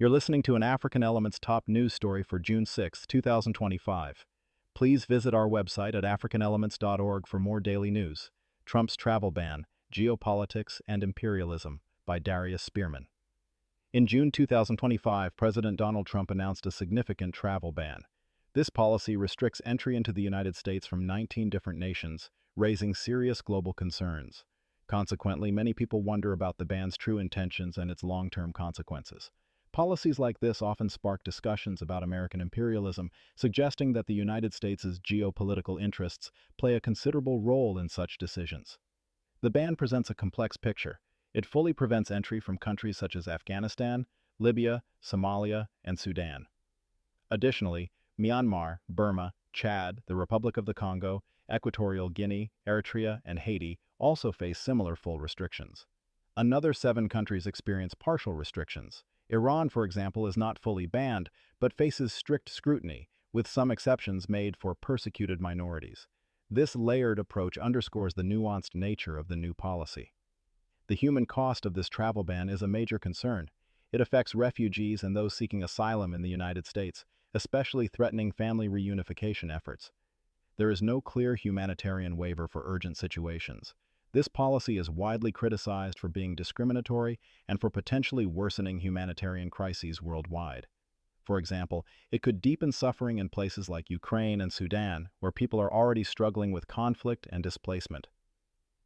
You're listening to an African Elements top news story for June 6, 2025. Please visit our website at africanelements.org for more daily news. Trump's Travel Ban, Geopolitics and Imperialism by Darius Spearman. In June 2025, President Donald Trump announced a significant travel ban. This policy restricts entry into the United States from 19 different nations, raising serious global concerns. Consequently, many people wonder about the ban's true intentions and its long-term consequences. Policies like this often spark discussions about American imperialism, suggesting that the United States' geopolitical interests play a considerable role in such decisions. The ban presents a complex picture. It fully prevents entry from countries such as Afghanistan, Libya, Somalia, and Sudan. Additionally, Myanmar, Burma, Chad, the Republic of the Congo, Equatorial Guinea, Eritrea, and Haiti also face similar full restrictions. Another 7 countries experience partial restrictions. Iran, for example, is not fully banned, but faces strict scrutiny, with some exceptions made for persecuted minorities. This layered approach underscores the nuanced nature of the new policy. The human cost of this travel ban is a major concern. It affects refugees and those seeking asylum in the United States, especially threatening family reunification efforts. There is no clear humanitarian waiver for urgent situations. This policy is widely criticized for being discriminatory and for potentially worsening humanitarian crises worldwide. For example, it could deepen suffering in places like Ukraine and Sudan, where people are already struggling with conflict and displacement.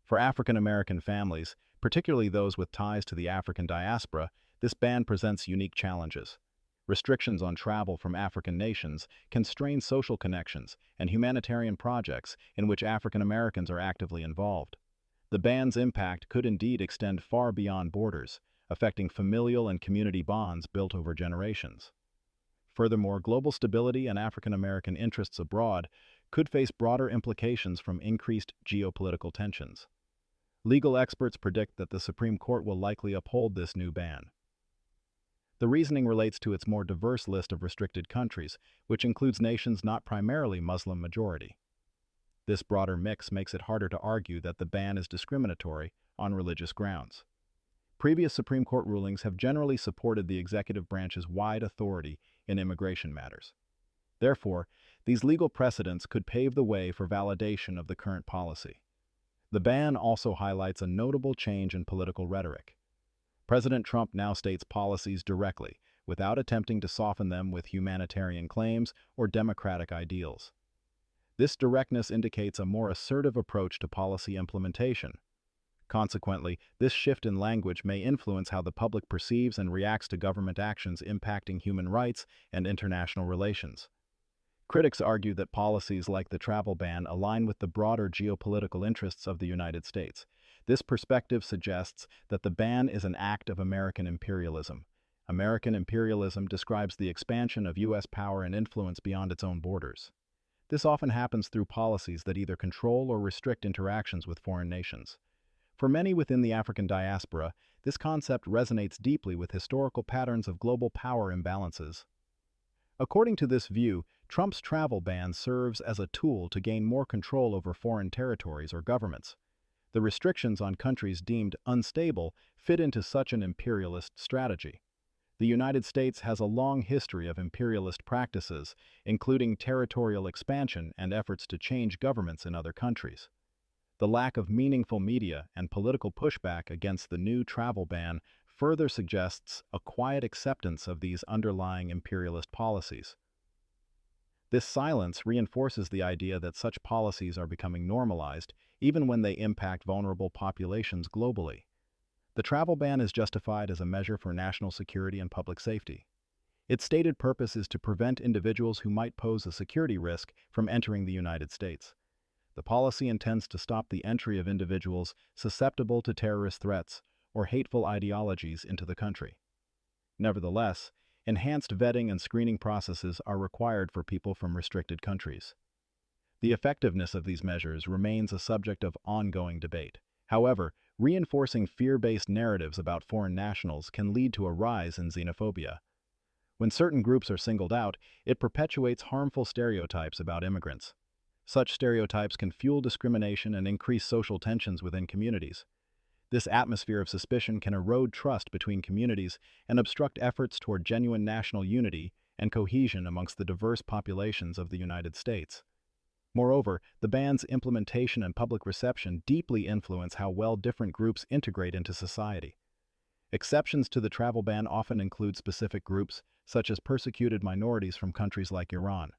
For African American families, particularly those with ties to the African diaspora, this ban presents unique challenges. Restrictions on travel from African nations can strain social connections and humanitarian projects in which African Americans are actively involved. The ban's impact could indeed extend far beyond borders, affecting familial and community bonds built over generations. Furthermore, global stability and African American interests abroad could face broader implications from increased geopolitical tensions. Legal experts predict that the Supreme Court will likely uphold this new ban. The reasoning relates to its more diverse list of restricted countries, which includes nations not primarily Muslim majority. This broader mix makes it harder to argue that the ban is discriminatory on religious grounds. Previous Supreme Court rulings have generally supported the executive branch's wide authority in immigration matters. Therefore, these legal precedents could pave the way for validation of the current policy. The ban also highlights a notable change in political rhetoric. President Trump now states policies directly, without attempting to soften them with humanitarian claims or democratic ideals. This directness indicates a more assertive approach to policy implementation. Consequently, this shift in language may influence how the public perceives and reacts to government actions impacting human rights and international relations. Critics argue that policies like the travel ban align with the broader geopolitical interests of the United States. This perspective suggests that the ban is an act of American imperialism. American imperialism describes the expansion of U.S. power and influence beyond its own borders. This often happens through policies that either control or restrict interactions with foreign nations. For many within the African diaspora, this concept resonates deeply with historical patterns of global power imbalances. According to this view, Trump's travel ban serves as a tool to gain more control over foreign territories or governments. The restrictions on countries deemed unstable fit into such an imperialist strategy. The United States has a long history of imperialist practices, including territorial expansion and efforts to change governments in other countries. The lack of meaningful media and political pushback against the new travel ban further suggests a quiet acceptance of these underlying imperialist policies. This silence reinforces the idea that such policies are becoming normalized, even when they impact vulnerable populations globally. The travel ban is justified as a measure for national security and public safety. Its stated purpose is to prevent individuals who might pose a security risk from entering the United States. The policy intends to stop the entry of individuals susceptible to terrorist threats or hateful ideologies into the country. Nevertheless, enhanced vetting and screening processes are required for people from restricted countries. The effectiveness of these measures remains a subject of ongoing debate. However, reinforcing fear-based narratives about foreign nationals can lead to a rise in xenophobia. When certain groups are singled out, it perpetuates harmful stereotypes about immigrants. Such stereotypes can fuel discrimination and increase social tensions within communities. This atmosphere of suspicion can erode trust between communities and obstruct efforts toward genuine national unity and cohesion amongst the diverse populations of the United States. Moreover, the ban's implementation and public reception deeply influence how well different groups integrate into society. Exceptions to the travel ban often include specific groups, such as persecuted minorities from countries like Iran.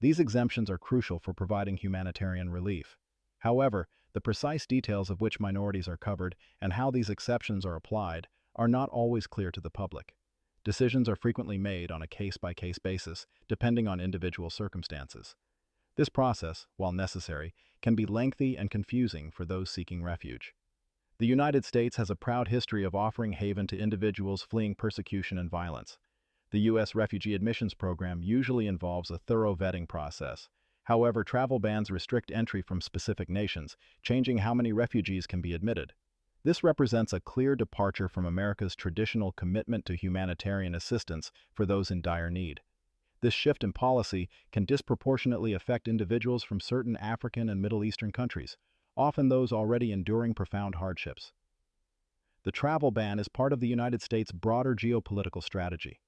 These exemptions are crucial for providing humanitarian relief. However, the precise details of which minorities are covered and how these exceptions are applied are not always clear to the public. Decisions are frequently made on a case-by-case basis, depending on individual circumstances. This process, while necessary, can be lengthy and confusing for those seeking refuge. The United States has a proud history of offering haven to individuals fleeing persecution and violence. The U.S. refugee admissions program usually involves a thorough vetting process. However, travel bans restrict entry from specific nations, changing how many refugees can be admitted. This represents a clear departure from America's traditional commitment to humanitarian assistance for those in dire need. This shift in policy can disproportionately affect individuals from certain African and Middle Eastern countries, often those already enduring profound hardships. The travel ban is part of the United States' broader geopolitical strategy.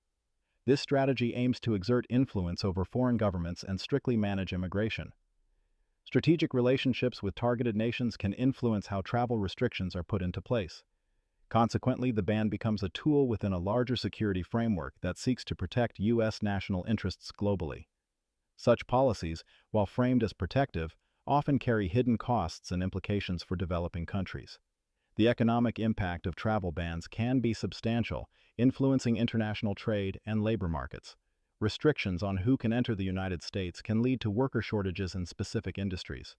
This strategy aims to exert influence over foreign governments and strictly manage immigration. Strategic relationships with targeted nations can influence how travel restrictions are put into place. Consequently, the ban becomes a tool within a larger security framework that seeks to protect U.S. national interests globally. Such policies, while framed as protective, often carry hidden costs and implications for developing countries. The economic impact of travel bans can be substantial, influencing international trade and labor markets. Restrictions on who can enter the United States can lead to worker shortages in specific industries.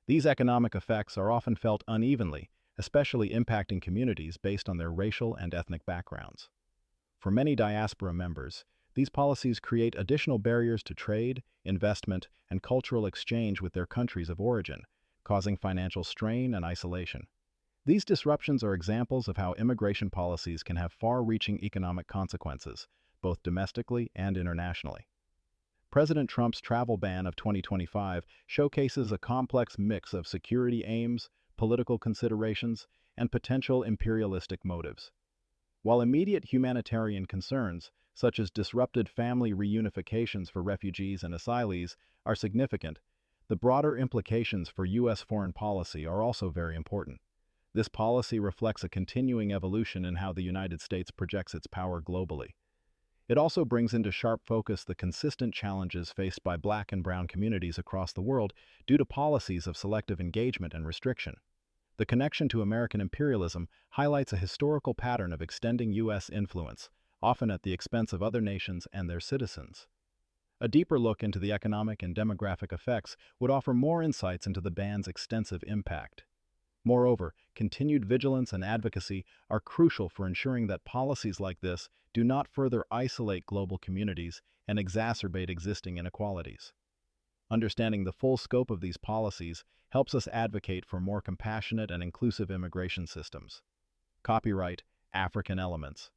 These economic effects are often felt unevenly, especially impacting communities based on their racial and ethnic backgrounds. For many diaspora members, these policies create additional barriers to trade, investment, and cultural exchange with their countries of origin, causing financial strain and isolation. These disruptions are examples of how immigration policies can have far-reaching economic consequences, both domestically and internationally. President Trump's travel ban of 2025 showcases a complex mix of security aims, political considerations, and potential imperialistic motives. While immediate humanitarian concerns, such as disrupted family reunifications for refugees and asylees, are significant, the broader implications for U.S. foreign policy are also very important. This policy reflects a continuing evolution in how the United States projects its power globally. It also brings into sharp focus the consistent challenges faced by Black and Brown communities across the world due to policies of selective engagement and restriction. The connection to American imperialism highlights a historical pattern of extending U.S. influence, often at the expense of other nations and their citizens. A deeper look into the economic and demographic effects would offer more insights into the ban's extensive impact. Moreover, continued vigilance and advocacy are crucial for ensuring that policies like this do not further isolate global communities and exacerbate existing inequalities. Understanding the full scope of these policies helps us advocate for more compassionate and inclusive immigration systems. Copyright African Elements.